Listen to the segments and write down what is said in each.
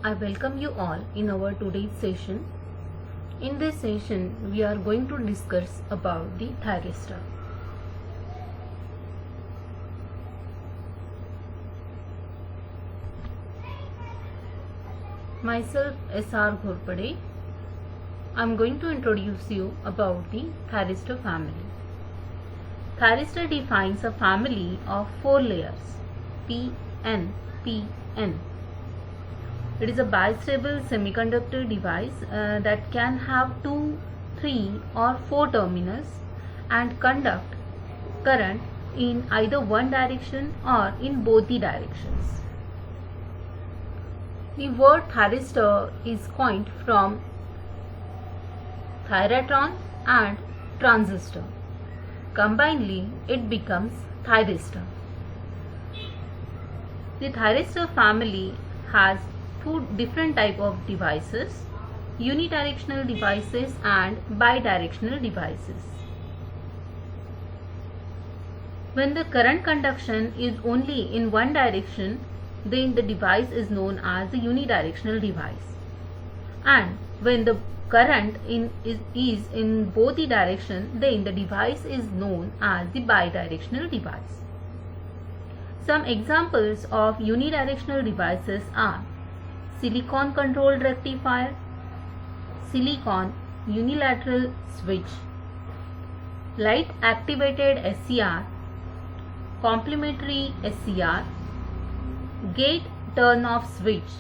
I welcome you all in our today's session. In this session, we are going to discuss about the thyristor. Myself S.R. Ghorpade. I am going to introduce you about the thyristor family. Thyristor defines a family of 4 layers P-N. It is a bistable semiconductor device that can have 2, 3 or 4 terminals and conduct current in either one direction or in both the directions. The word thyristor is coined from thyratron and transistor. Combinedly, it becomes thyristor. The thyristor family has 2 different types of devices, unidirectional devices and bidirectional devices. When the current conduction is only in one direction, then the device is known as a unidirectional device. And when the current is in both the direction, then the device is known as the bidirectional device. Some examples of unidirectional devices are silicon controlled rectifier, silicon unilateral switch, light activated SCR, complementary SCR, gate turn off switch,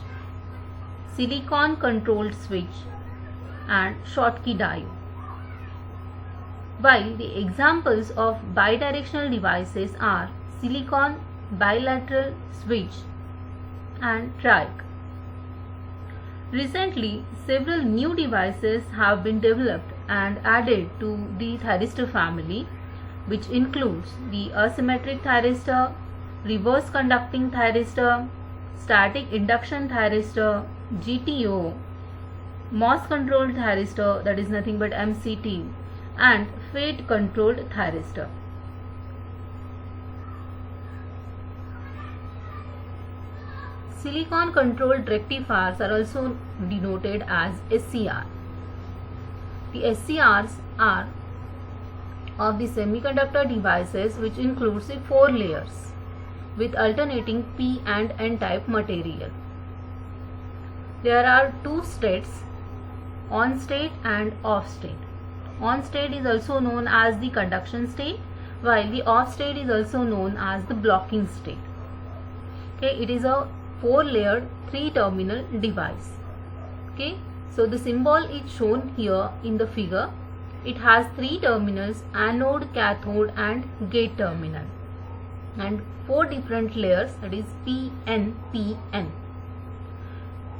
silicon controlled switch and Schottky diode. While the examples of bidirectional devices are silicon bilateral switch and triac. Recently, several new devices have been developed and added to the thyristor family, which includes the asymmetric thyristor, reverse conducting thyristor, static induction thyristor, GTO, MOS controlled thyristor, that is nothing but MCT, and FET controlled thyristor. Silicon controlled rectifiers are also denoted as SCR. The SCRs are of the semiconductor devices which includes the 4 layers with alternating P and N type material. There are 2 states, on state and off state. On state is also known as the conduction state, while the off state is also known as the blocking state. Okay, it is a 4-layered 3-terminal device. Okay, so the symbol is shown here in the figure. It has 3 terminals, anode, cathode and gate terminal, and 4 different layers, that is PN.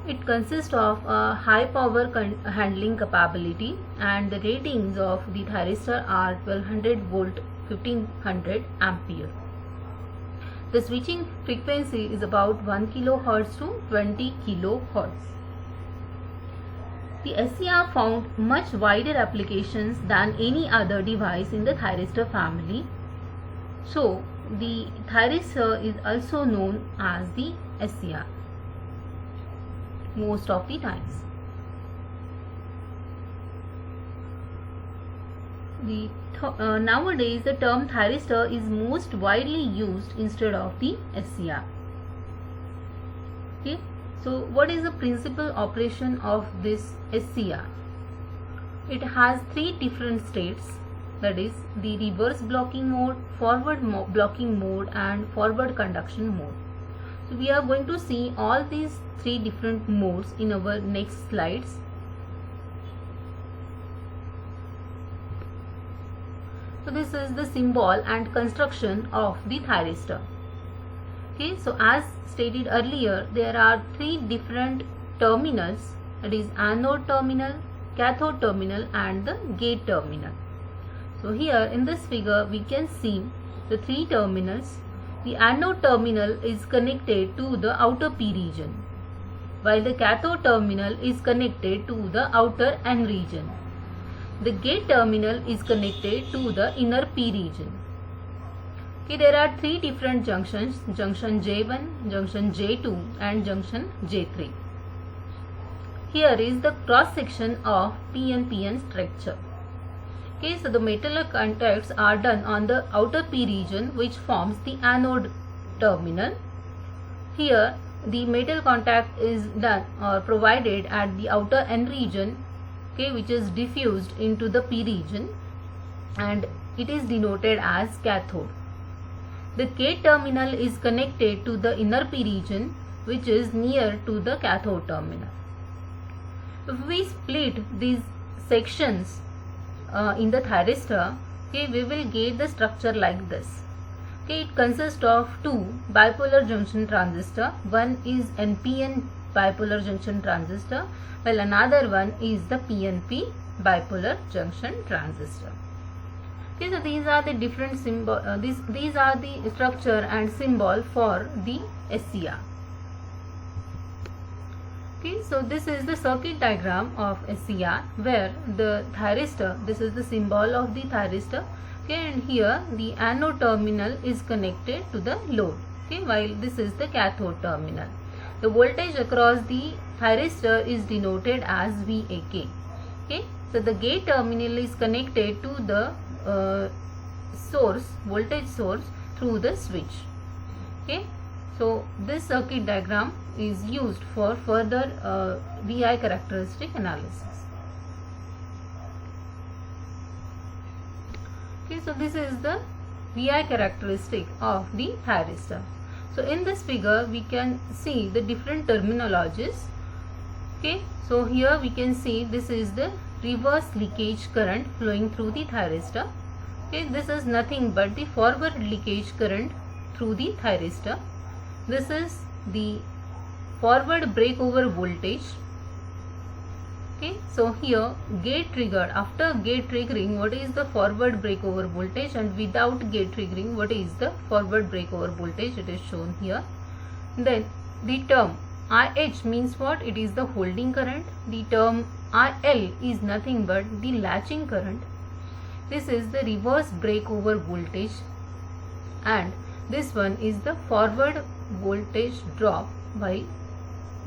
It consists of a high power handling capability, and the ratings of the thyristor are 1200 volt, 1500 ampere. The switching frequency is about 1 kHz to 20 kHz. The SCR found much wider applications than any other device in the thyristor family. So, the thyristor is also known as the SCR most of the times. Nowadays, the term thyristor is most widely used instead of the SCR. Okay. So, what is the principal operation of this SCR? It has 3 different states, that is the reverse blocking mode, forward blocking mode and forward conduction mode. So, we are going to see all these 3 different modes in our next slides. So, this is the symbol and construction of the thyristor. Okay, so as stated earlier, there are 3 different terminals, that is anode terminal, cathode terminal and the gate terminal. So here in this figure we can see the 3 terminals. The anode terminal is connected to the outer P region, while the cathode terminal is connected to the outer N region. The gate terminal is connected to the inner P region. Okay, there are 3 different junctions, junction J1, junction J2 and junction J3. here is the cross section of PN-PN structure. Okay, so the metal contacts are done on the outer P region, which forms the anode terminal. Here the metal contact is done or provided at the outer N region, okay, which is diffused into the P region, and it is denoted as cathode. The K terminal is connected to the inner P region, which is near to the cathode terminal. If we split these sections in the thyristor, okay, we will get the structure like this. Okay, it consists of two bipolar junction transistor. One is NPN bipolar junction transistor, while another one is the PNP bipolar junction transistor. Okay, so these are the different symbol. These are the structure and symbol for the SCR. Okay, so this is the circuit diagram of SCR, where the thyristor, this is the symbol of the thyristor, okay, and here the anode terminal is connected to the load, okay, while this is the cathode terminal. The voltage across the thyristor is denoted as VAK. Okay, so the gate terminal is connected to the voltage source through the switch. Okay, so this circuit diagram is used for further VI characteristic analysis. Okay, so this is the VI characteristic of the thyristor. So in this figure we can see the different terminologies. Okay, so here we can see this is the reverse leakage current flowing through the thyristor. Okay, this is nothing but the forward leakage current through the thyristor. This is the forward breakover voltage. Okay, so here gate triggered, after gate triggering, what is the forward breakover voltage, and without gate triggering, what is the forward breakover voltage? It is shown here. Then the term IH means what? It is the holding current. The term IL is nothing but the latching current. This is the reverse breakover voltage, and this one is the forward voltage drop while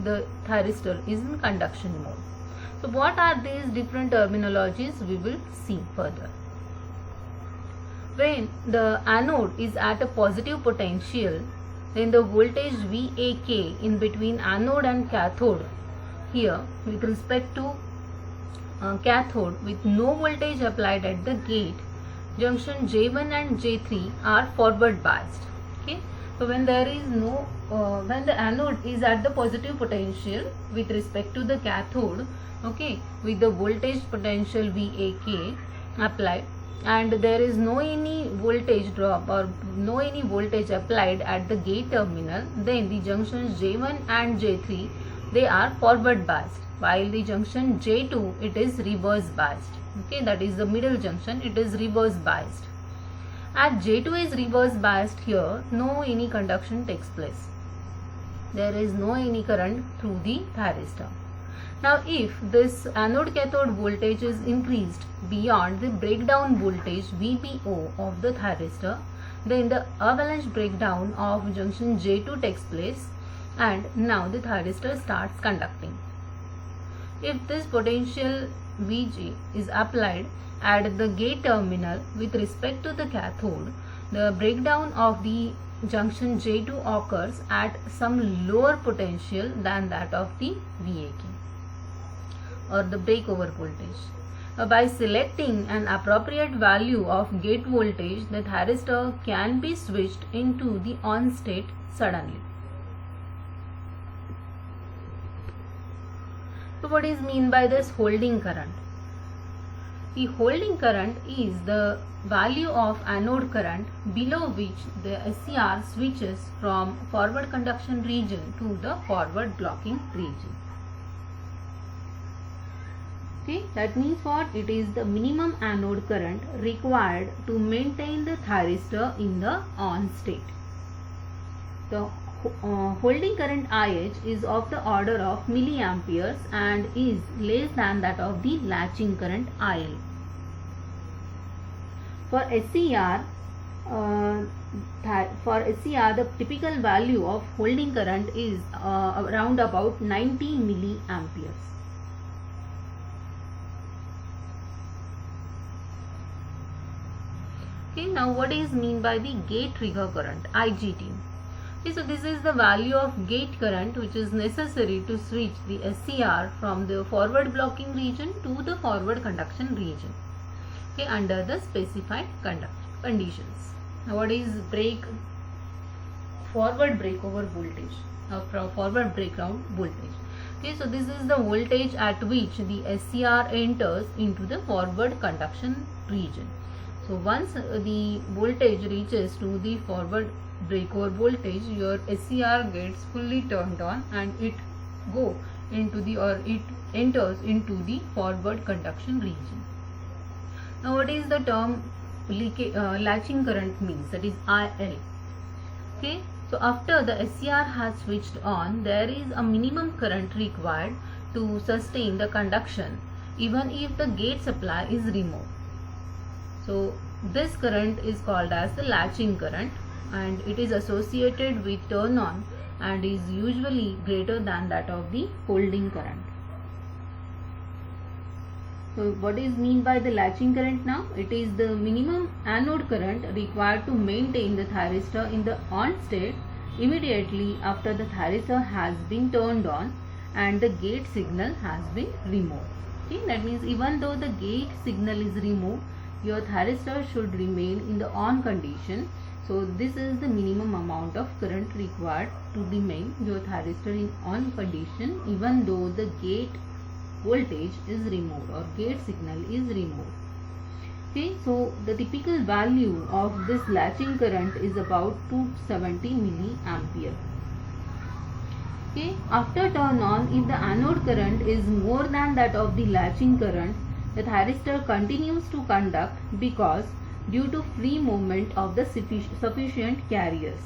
the thyristor is in conduction mode. So what are these different terminologies? We will see further. When the anode is at a positive potential, then the voltage VAK in between anode and cathode, here with respect to cathode with no voltage applied at the gate, junction J1 and J3 are forward biased. Okay, so when there is no when the anode is at the positive potential with respect to the cathode, okay, with the voltage potential VAK applied, and there is no any voltage drop or no any voltage applied at the gate terminal, then the junctions J1 and J3, they are forward biased, while the junction J2, it is reverse biased. Okay, that is the middle junction, it is reverse biased. As J2 is reverse biased, here no any conduction takes place. There is no any current through the thyristor. Now if this anode cathode voltage is increased beyond the breakdown voltage VBO of the thyristor, then the avalanche breakdown of junction J2 takes place, and now the thyristor starts conducting. If this potential VG is applied at the gate terminal with respect to the cathode, the breakdown of the junction J2 occurs at some lower potential than that of the VAK or the breakover voltage. By selecting an appropriate value of gate voltage, the thyristor can be switched into the on state suddenly. So what is mean by this holding current? The holding current is the value of anode current below which the SCR switches from forward conduction region to the forward blocking region. Okay, that means what? It is the minimum anode current required to maintain the thyristor in the on state. The holding current IH is of the order of milliamperes and is less than that of the latching current IL. For SCR, the typical value of holding current is around about 90 milliamperes. now what is mean by the gate trigger current, IGT? Okay, so this is the value of gate current which is necessary to switch the SCR from the forward blocking region to the forward conduction region, okay, under the specified conditions. Now what is forward breakover voltage or forward breakdown voltage? Okay, so this is the voltage at which the SCR enters into the forward conduction region. So once the voltage reaches to the forward breakover voltage, your SCR gets fully turned on and it enters into the forward conduction region. Now what is the term latching current means, that is IL. Okay, so after the SCR has switched on, there is a minimum current required to sustain the conduction even if the gate supply is removed. So this current is called as the latching current, and it is associated with turn on and is usually greater than that of the holding current. So what is mean by the latching current now? It is the minimum anode current required to maintain the thyristor in the on state immediately after the thyristor has been turned on and the gate signal has been removed. Okay, that means even though the gate signal is removed, your thyristor should remain in the on condition. So this is the minimum amount of current required to remain your thyristor in on condition even though the gate voltage is removed or gate signal is removed. Okay, so the typical value of this latching current is about 270 milliampere. Okay, after turn on, if the anode current is more than that of the latching current, the thyristor continues to conduct because due to free movement of the sufficient carriers.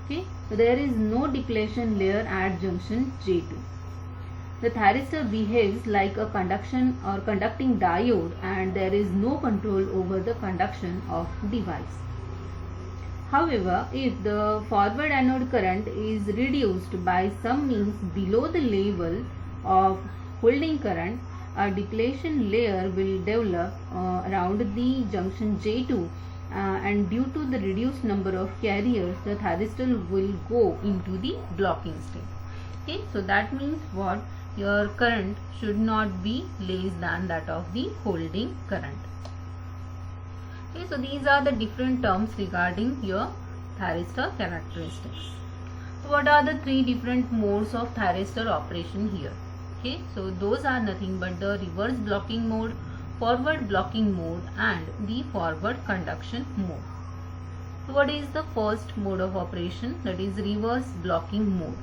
Okay, so there is no depletion layer at junction J2. The thyristor behaves like a conducting diode and there is no control over the conduction of device. However, if the forward anode current is reduced by some means below the level of holding current, a depletion layer will develop around the junction J2 and due to the reduced number of carriers, the thyristor will go into the blocking state. Okay, so that means what? Your current should not be less than that of the holding current. Okay, so these are the different terms regarding your thyristor characteristics. So what are the three different modes of thyristor operation here? Okay, so those are nothing but the reverse blocking mode, forward blocking mode and the forward conduction mode. So what is the first mode of operation? That is reverse blocking mode.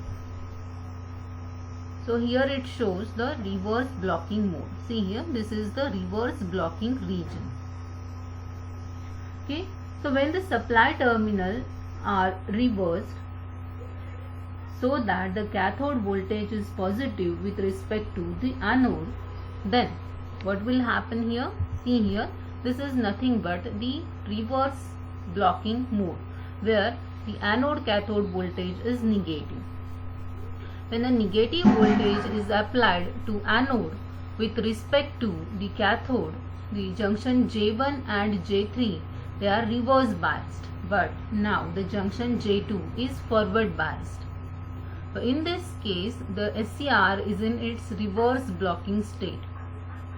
So here it shows the reverse blocking mode. See here, this is the reverse blocking region. Okay, so when the supply terminal are reversed so that the cathode voltage is positive with respect to the anode, then what will happen here? See here, this is nothing but the reverse blocking mode where the anode cathode voltage is negative. When the negative voltage is applied to anode with respect to the cathode, the junction J1 and J3, they are reverse biased, but now the junction J2 is forward biased. So in this case, the SCR is in its reverse blocking state.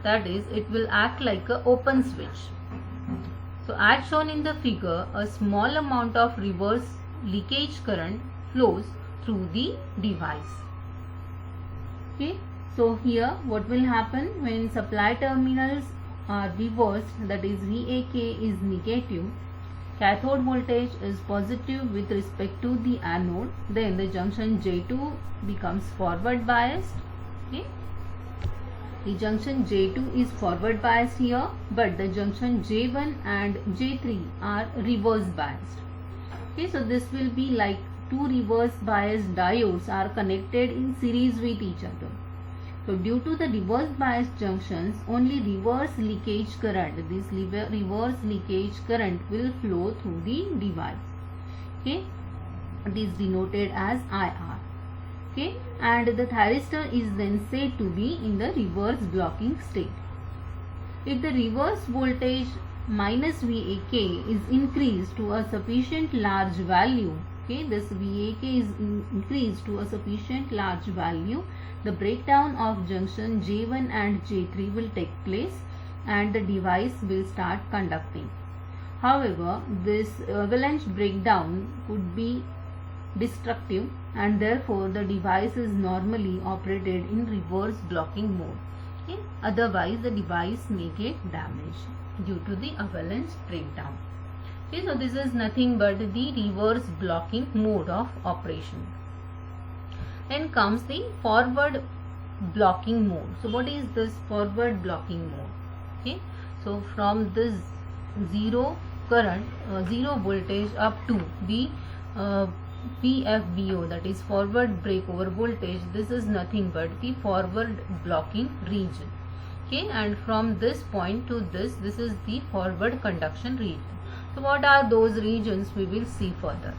That is, it will act like an open switch. So as shown in the figure, a small amount of reverse leakage current flows through the device. Okay, so here what will happen when supply terminals are reversed, that is VAK is negative, cathode voltage is positive with respect to the anode, then the junction J2 becomes forward biased. Okay, the junction J2 is forward biased here, but the junction J1 and J3 are reverse biased. Okay, so this will be like two reverse biased diodes are connected in series with each other. So due to the reverse biased junctions, only reverse leakage current, this reverse leakage current will flow through the device. Okay, it is denoted as IR. Okay, and the thyristor is then said to be in the reverse blocking state. If the reverse voltage minus VAK is increased to a sufficient large value, okay, this VAK is increased to a sufficient large value, the breakdown of junction J1 and J3 will take place and the device will start conducting. However, this avalanche breakdown could be destructive and therefore the device is normally operated in reverse blocking mode. Okay? Otherwise, the device may get damaged due to the avalanche breakdown. Okay, so this is nothing but the reverse blocking mode of operation. Then comes the forward blocking mode. So what is this forward blocking mode? Okay, so from this zero current, zero voltage up to the PFBO, that is forward breakover voltage, this is nothing but the forward blocking region. Okay, and from this point to this is the forward conduction region. So what are those regions, we will see further.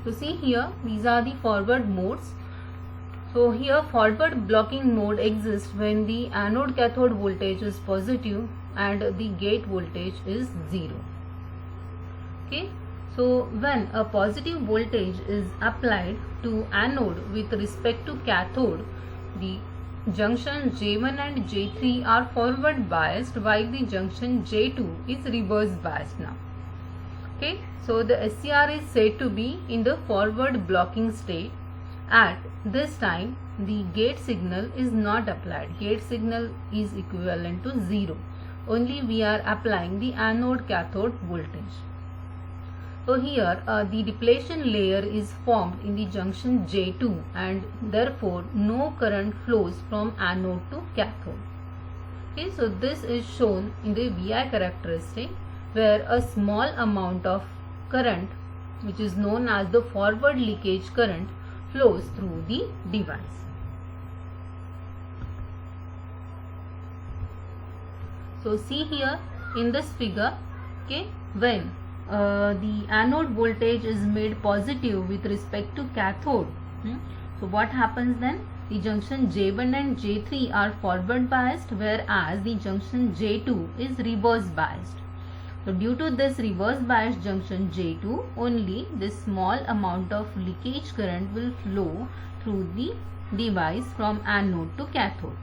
So see here, these are the forward modes. So here forward blocking mode exists when the anode cathode voltage is positive and the gate voltage is 0. Okay, so when a positive voltage is applied to anode with respect to cathode, the junction J1 and J3 are forward biased while the junction J2 is reverse biased now. Okay, so the SCR is said to be in the forward blocking state. At this time, the gate signal is not applied. Gate signal is equivalent to 0. Only we are applying the anode cathode voltage. So here the depletion layer is formed in the junction J2 and therefore no current flows from anode to cathode. Okay, so this is shown in the VI characteristic where a small amount of current, which is known as the forward leakage current, flows through the device. So see here in this figure, okay, when the anode voltage is made positive with respect to cathode, so what happens then? The junction J1 and J3 are forward biased whereas the junction J2 is reverse biased. So due to this reverse biased junction J2, only this small amount of leakage current will flow through the device from anode to cathode.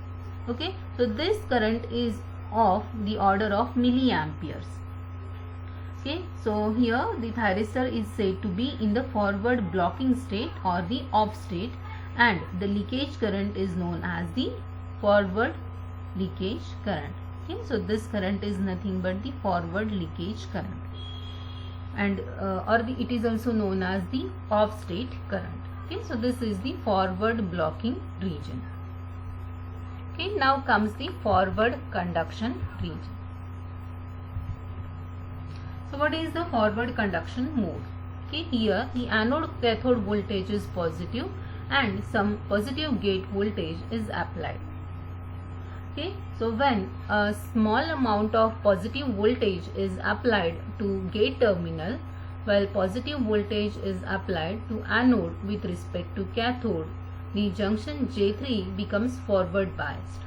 Okay, so this current is of the order of milliamperes. Okay, so here the thyristor is said to be in the forward blocking state or the off state, and the leakage current is known as the forward leakage current. Okay, so this current is nothing but the forward leakage current, and it is also known as the off state current. Okay, so this is the forward blocking region. Okay, now comes the forward conduction region. So what is the forward conduction mode? Okay, here the anode cathode voltage is positive and some positive gate voltage is applied. Okay, so when a small amount of positive voltage is applied to gate terminal while positive voltage is applied to anode with respect to cathode, the junction J3 becomes forward biased.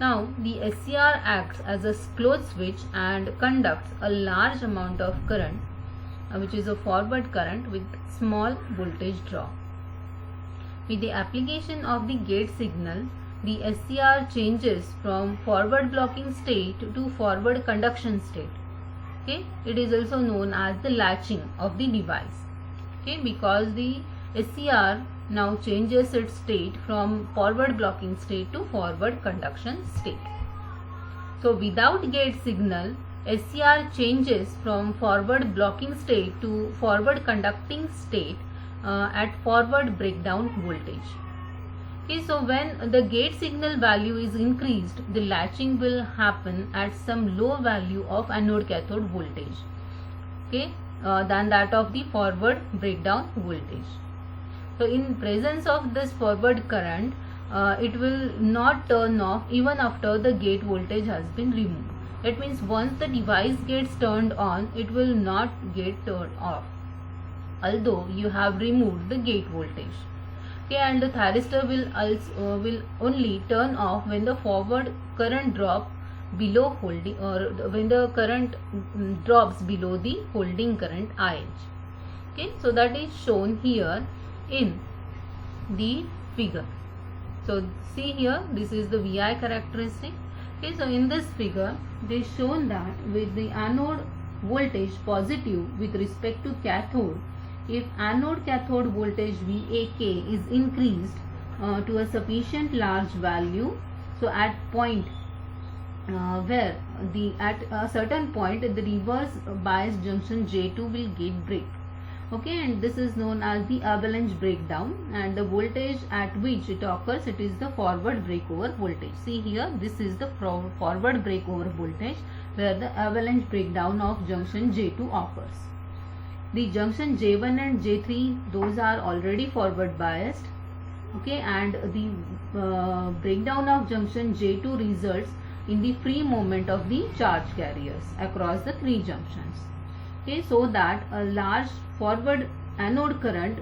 Now the SCR acts as a closed switch and conducts a large amount of current, which is a forward current with small voltage drop. With the application of the gate signal, the SCR changes from forward blocking state to forward conduction state. Okay, it is also known as the latching of the device. Okay, because the SCR now changes its state from forward blocking state to forward conduction state. So without gate signal, SCR changes from forward blocking state to forward conducting state at forward breakdown voltage. Okay, so when the gate signal value is increased, the latching will happen at some low value of anode cathode voltage, okay, than that of the forward breakdown voltage. So in presence of this forward current, it will not turn off even after the gate voltage has been removed. That means once the device gets turned on, it will not get turned off, although you have removed the gate voltage. Okay, and the thyristor will only turn off when the forward current drop below holding, or when the current drops below the holding current IH. Okay, so that is shown here in the figure. So see here, this is the VI characteristic. Okay, so in this figure they shown that with the anode voltage positive with respect to cathode, if anode cathode voltage VAK is increased to a sufficient large value, so at point where at a certain point the reverse bias junction J2 will get break. Okay, and this is known as the avalanche breakdown, and the voltage at which it occurs, it is the forward breakover voltage. See here, this is the forward breakover voltage where the avalanche breakdown of junction J2 occurs. The junction J1 and J3, those are already forward biased. Okay, and the breakdown of junction J2 results in the free movement of the charge carriers across the three junctions. Okay, so that a large forward anode current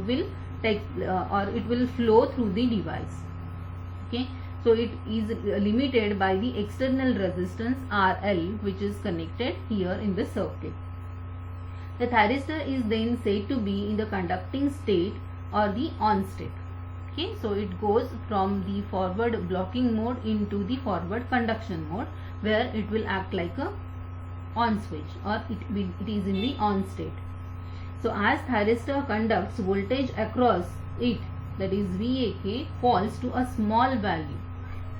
will take or it will flow through the device. Okay, so it is limited by the external resistance RL, which is connected here in the circuit. The thyristor is then said to be in the conducting state or the on state. Okay, so it goes from the forward blocking mode into the forward conduction mode, where it will act like a on switch, or it is in the on state. So as thyristor conducts, voltage across it, that is VAK, falls to a small value.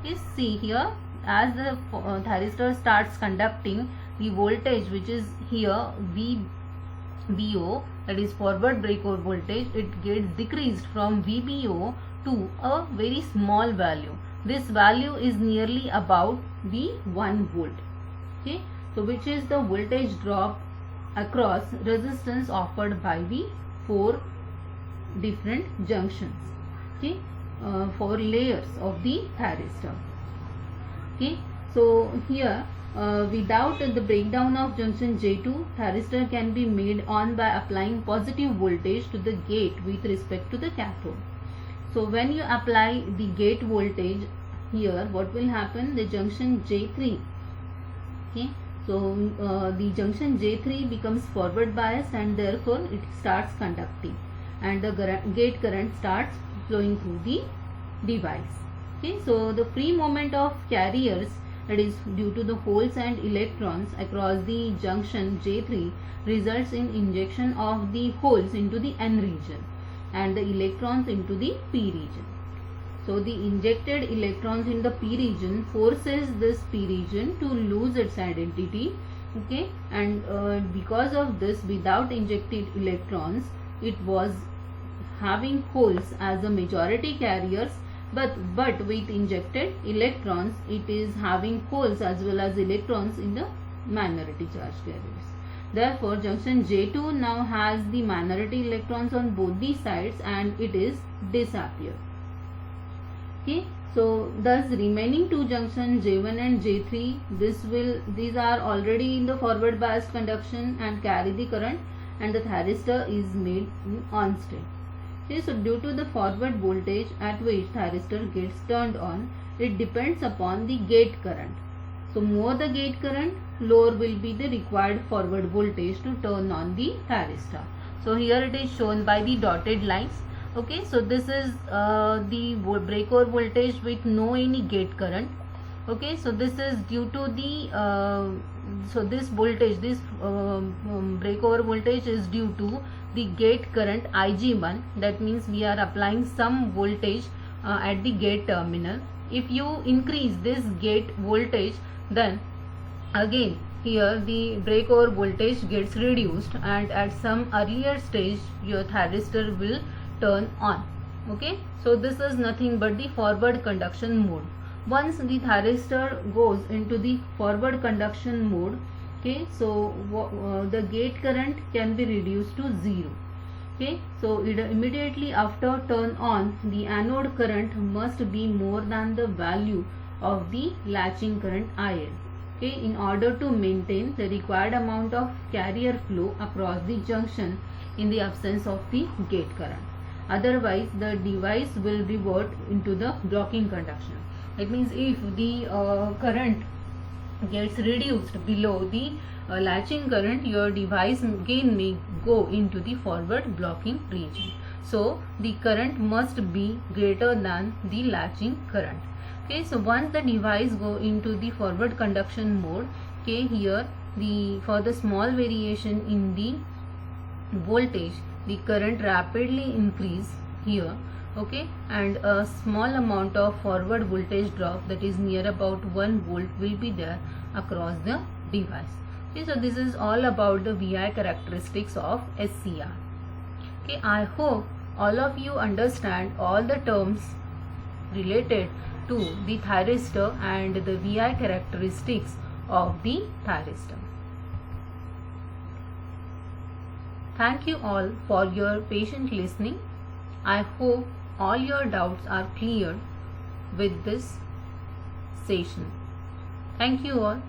You see here, as the thyristor starts conducting, the voltage which is here VBO, that is forward breakover voltage, it gets decreased from VBO to a very small value. This value is nearly about the 1 volt. Okay, so which is the voltage drop across resistance offered by the 4 different junctions. Okay, 4 layers of the thyristor. Okay, so here without the breakdown of junction J2, thyristor can be made on by applying positive voltage to the gate with respect to the cathode. So when you apply the gate voltage here, what will happen? The junction J3, okay, so the junction J3 becomes forward biased, and therefore it starts conducting, and the gate current starts flowing through the device. Okay, so the free movement of carriers, that is due to the holes and electrons across the junction J3, results in injection of the holes into the N region and the electrons into the P region. So the injected electrons in the P region forces this P region to lose its identity. Okay, and because of this, without injected electrons, it was having holes as a majority carriers, but with injected electrons, it is having holes as well as electrons in the minority charge carriers. Therefore, junction J2 now has the minority electrons on both the sides, and it is disappeared. Okay, so thus remaining two junctions J1 and J3, these are already in the forward biased conduction and carry the current, and the thyristor is made in on state. Okay, so due to the forward voltage at which thyristor gets turned on, it depends upon the gate current. So more the gate current, lower will be the required forward voltage to turn on the thyristor. So here it is shown by the dotted lines. Okay, so this is the breakover voltage with no any gate current. Okay, so this is due to the so this voltage, this breakover voltage is due to the gate current Ig1. That means we are applying some voltage at the gate terminal. If you increase this gate voltage, then again here the breakover voltage gets reduced, and at some earlier stage your thyristor will turn on. Okay, so this is nothing but the forward conduction mode. Once the thyristor goes into the forward conduction mode, okay, so the gate current can be reduced to 0. Okay, so immediately after turn on, the anode current must be more than the value of the latching current IL, okay, in order to maintain the required amount of carrier flow across the junction in the absence of the gate current. Otherwise, the device will revert into the blocking conduction. It means if the current gets reduced below the latching current, your device again may go into the forward blocking region. So the current must be greater than the latching current. Okay, so once the device go into the forward conduction mode, okay, here for the small variation in the voltage, the current rapidly increase here, okay, and a small amount of forward voltage drop, that is near about 1 volt, will be there across the device. Okay, so this is all about the VI characteristics of SCR. Okay, I hope all of you understand all the terms related to the thyristor and the VI characteristics of the thyristor. Thank you all for your patient listening. I hope all your doubts are cleared with this session. Thank you all.